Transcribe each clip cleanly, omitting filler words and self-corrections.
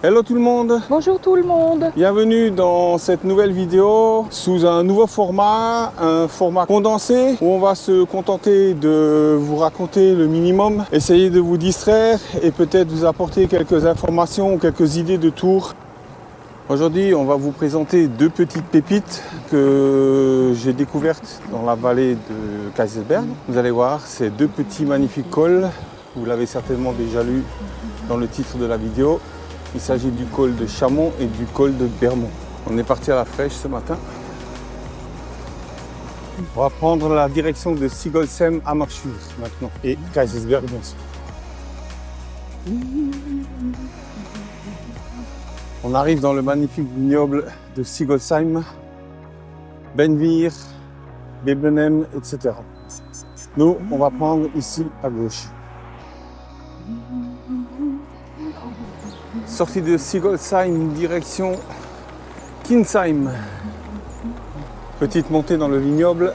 Hello tout le monde! Bonjour tout le monde! Bienvenue dans cette nouvelle vidéo sous un nouveau format, un format condensé où on va se contenter de vous raconter le minimum, essayer de vous distraire et peut-être vous apporter quelques informations ou quelques idées de tours. Aujourd'hui, on va vous présenter deux petites pépites que j'ai découvertes dans la vallée de Kaysersberg. Vous allez voir, ces deux petits magnifiques cols, vous l'avez certainement déjà lu dans le titre de la vidéo. Il s'agit du col de Chamon et du col de Bermond. On est parti à la fraîche ce matin. On va prendre la direction de Sigolsheim à Hammershus maintenant et Kaysersberg bien sûr. On arrive dans le magnifique vignoble de Sigolsheim, Benvir, Bebenem, etc. Nous, on va prendre ici à gauche. Sortie de Sigolsheim, direction Kinsheim. Petite montée dans le vignoble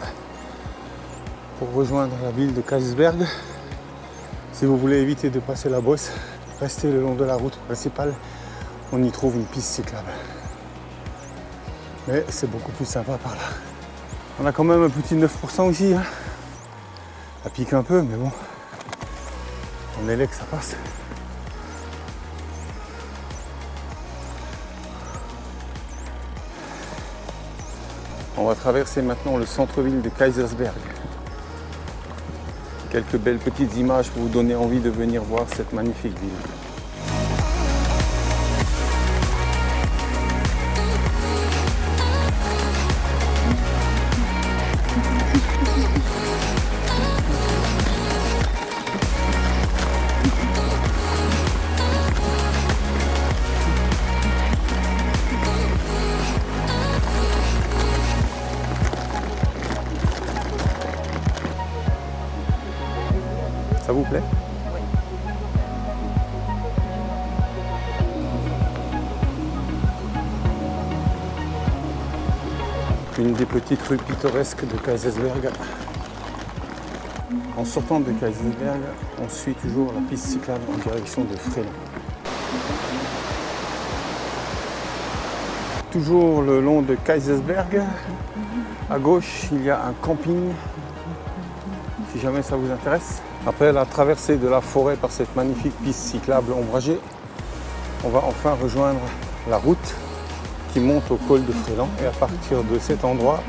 pour rejoindre la ville de Kaysersberg. Si vous voulez éviter de passer la bosse, restez le long de la route principale. On y trouve une piste cyclable. Mais c'est beaucoup plus sympa par là. On a quand même un petit 9% aussi. Hein. Ça pique un peu, mais bon. On est là que ça passe. On va traverser maintenant le centre-ville de Kaysersberg. Quelques belles petites images pour vous donner envie de venir voir cette magnifique ville. Ça vous plaît? Une des petites rues pittoresques de Kaysersberg. En sortant de Kaysersberg, on suit toujours la piste cyclable en direction de Frelon. Toujours le long de Kaysersberg, à gauche, il y a un camping, si jamais ça vous intéresse. Après la traversée de la forêt par cette magnifique piste cyclable ombragée, on va enfin rejoindre la route qui monte au col de Frelon. Et à partir de cet endroit,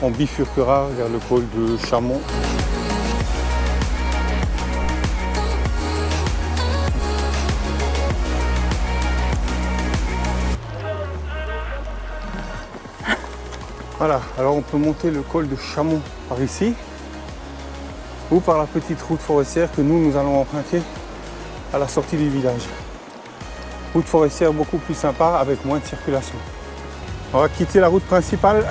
on bifurquera vers le col de Chamon. Voilà, alors on peut monter le col de Chamon par ici ou par la petite route forestière que nous allons emprunter à la sortie du village. Route forestière beaucoup plus sympa avec moins de circulation. On va quitter la route principale.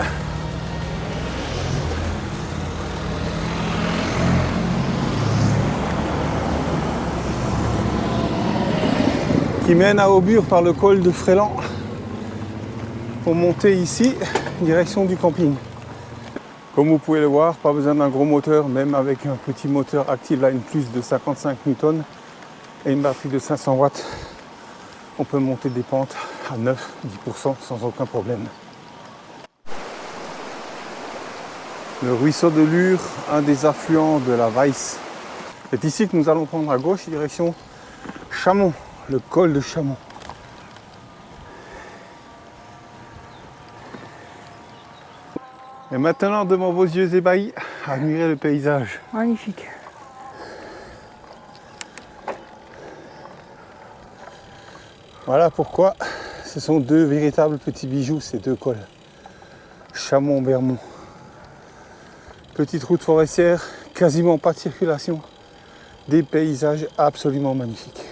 Qui mène à Aubure par le col de Frelon pour monter ici, direction du camping. Comme vous pouvez le voir, pas besoin d'un gros moteur, même avec un petit moteur Active-Line Plus de 55 Newton et une batterie de 500 watts, on peut monter des pentes à 9-10% sans aucun problème. Le ruisseau de Lure, un des affluents de la Weiss. C'est ici que nous allons prendre à gauche, direction Chamon, le col de Chamon. Et maintenant, devant vos yeux ébahis, admirez le paysage. Magnifique. Voilà pourquoi ce sont deux véritables petits bijoux, ces deux cols. Chamon-Bermond. Petite route forestière, quasiment pas de circulation. Des paysages absolument magnifiques.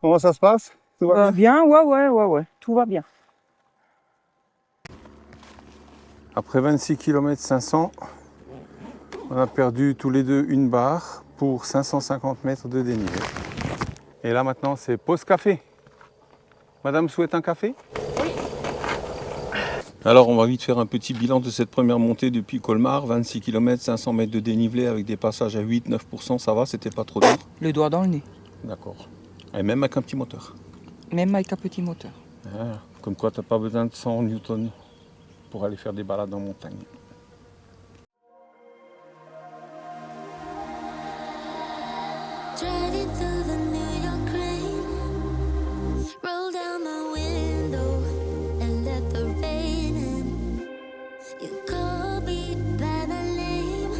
Comment ça se passe? Tout va bien? Bien, ouais, tout va bien. Après 26 km 500, on a perdu tous les deux une barre pour 550 mètres de dénivelé. Et là maintenant c'est pause café. Madame souhaite un café? Alors on va vite faire un petit bilan de cette première montée depuis Colmar, 26 km, 500 mètres de dénivelé avec des passages à 8-9%, ça va, c'était pas trop dur. Le doigt dans le nez. D'accord. Et même avec un petit moteur. Même avec un petit moteur. Ah, comme quoi t'as pas besoin de 100 newtons pour aller faire des balades en montagne. Driving through the New York rain, roll down my window and let the rain in. You call me by my name,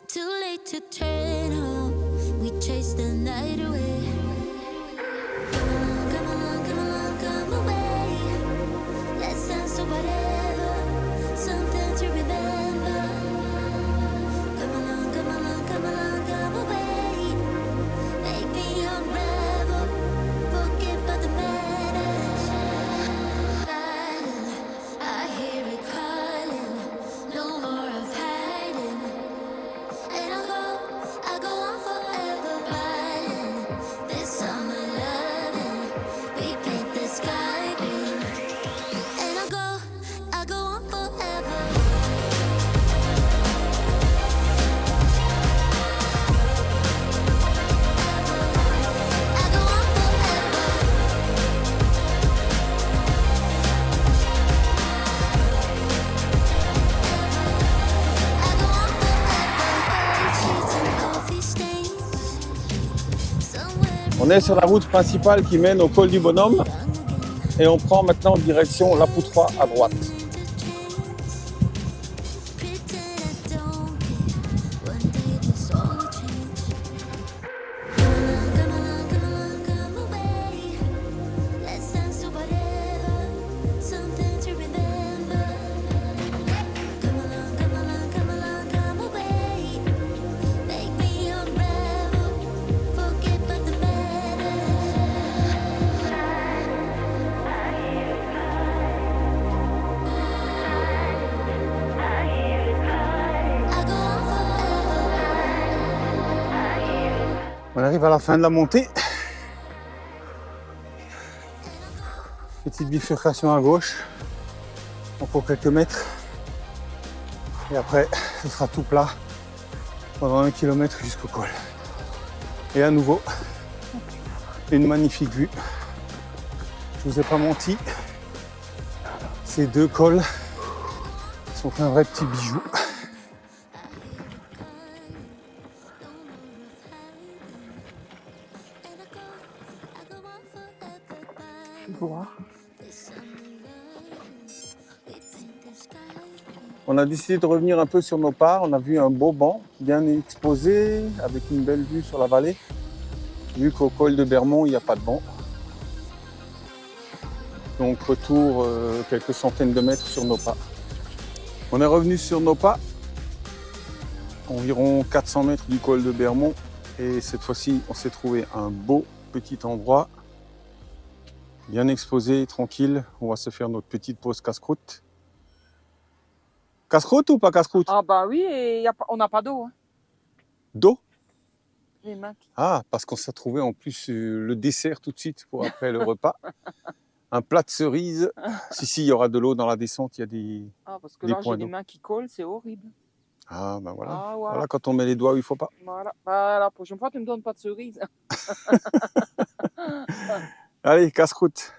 too late to turn home. We chase the night away. Come along, come along, come along, come away. Let's dance to whatever, something to remember. Come along, come along, come along, come away. Make me unravel, forget about the madness. Darling, I hear it calling, no more of hiding. And I'll go on forever, riding this summer loving. We paint the sky green. And I'll go on forever. On est sur la route principale qui mène au col du Bonhomme et on prend maintenant direction La Poutroie à droite. On arrive à la fin de la montée. Petite bifurcation à gauche, encore quelques mètres. Et après, ce sera tout plat pendant 1 km jusqu'au col. Et à nouveau, une magnifique vue. Je vous ai pas menti, ces deux cols sont un vrai petit bijou. On a décidé de revenir un peu sur nos pas. On a vu un beau banc bien exposé avec une belle vue sur la vallée. Vu qu'au col de Bermond, il n'y a pas de banc. Donc retour quelques centaines de mètres sur nos pas. On est revenu sur nos pas, environ 400 mètres du col de Bermond. Et cette fois-ci, on s'est trouvé un beau petit endroit, bien exposé, tranquille. On va se faire notre petite pause casse-croûte. Casse-croûte ou pas casse-croûte? Ah bah oui, et on n'a pas d'eau. Hein. D'eau? Les mains. Ah, parce qu'on s'est trouvé en plus le dessert tout de suite pour après le repas. Un plat de cerises. Si, il y aura de l'eau dans la descente, il y a des... Ah, parce que des là, j'ai points les d'eau. mains qui collent, c'est horrible. Ah, ben voilà. Ah, Voilà quand on met les doigts où il ne faut pas. Voilà. Bah, la prochaine fois, tu me donnes pas de cerises. Allez, casse-croûte.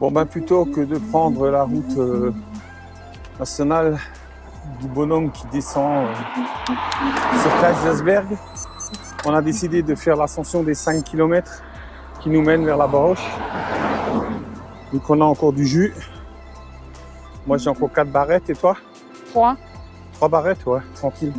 Bon ben plutôt que de prendre la route nationale du bonhomme qui descend sur Kaisersberg, on a décidé de faire l'ascension des 5 km qui nous mène vers la Baroche. Donc on a encore du jus. Moi j'ai encore 4 barrettes et toi? 3. 3 barrettes, ouais, tranquille.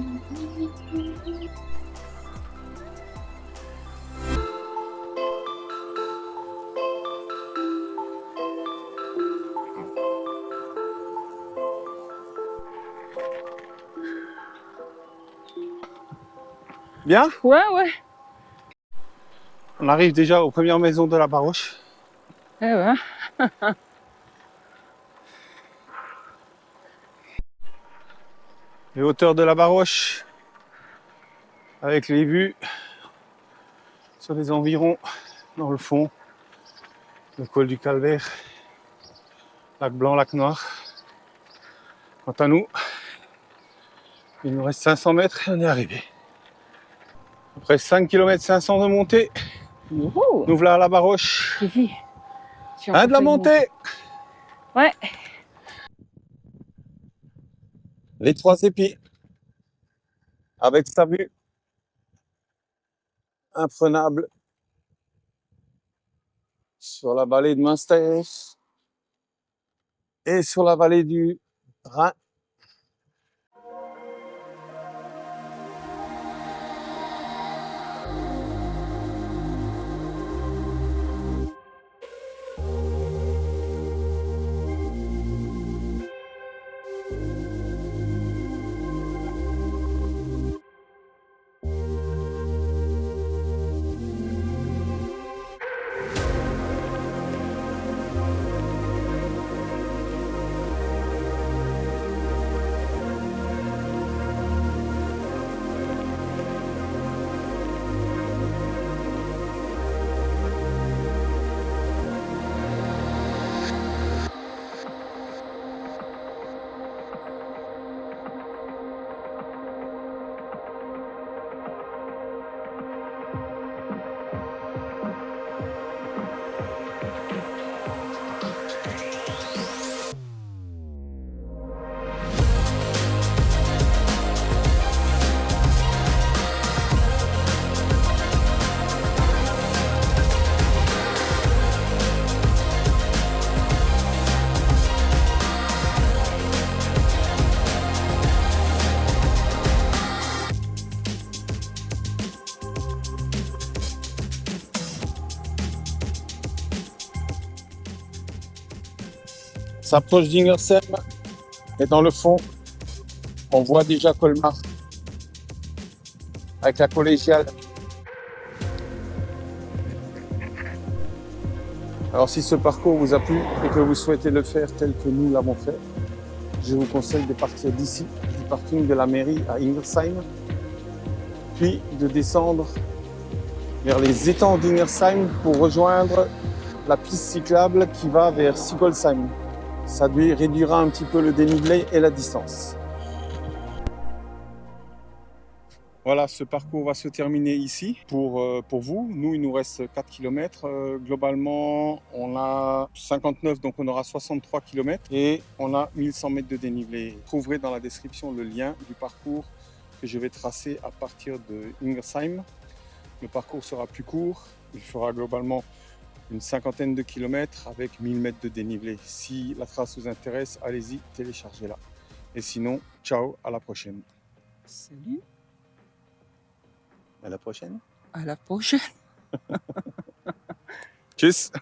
Bien? Ouais, ouais. On arrive déjà aux premières maisons de la Baroche. Eh ouais. Les hauteurs de la Baroche, avec les vues sur les environs, dans le fond, le col du Calvaire, lac Blanc, lac Noir. Quant à nous, il nous reste 500 mètres et on est arrivé. Après 5 km 500 de montée, Youhou. nous voilà à la Baroche. Fifi, si on Hein, peut de la faire une montée! Ouais. Les 3 épis, avec sa vue imprenable sur la vallée de Münster et sur la vallée du Rhin. S'approche d'Ingersheim et dans le fond, on voit déjà Colmar avec la collégiale. Alors si ce parcours vous a plu et que vous souhaitez le faire tel que nous l'avons fait, je vous conseille de partir d'ici, du parking de la mairie à Ingersheim, puis de descendre vers les étangs d'Ingersheim pour rejoindre la piste cyclable qui va vers Sigolsheim. Ça lui réduira un petit peu le dénivelé et la distance. Voilà, ce parcours va se terminer ici pour vous. Nous, il nous reste 4 km. Globalement, on a 59, donc on aura 63 km et on a 1100 mètres de dénivelé. Vous trouverez dans la description le lien du parcours que je vais tracer à partir de Ingersheim. Le parcours sera plus court. Il fera globalement une cinquantaine de kilomètres avec 1000 mètres de dénivelé. Si la trace vous intéresse, allez-y, téléchargez-la. Et sinon, ciao, à la prochaine. Salut. À la prochaine. À la prochaine. Tschüss.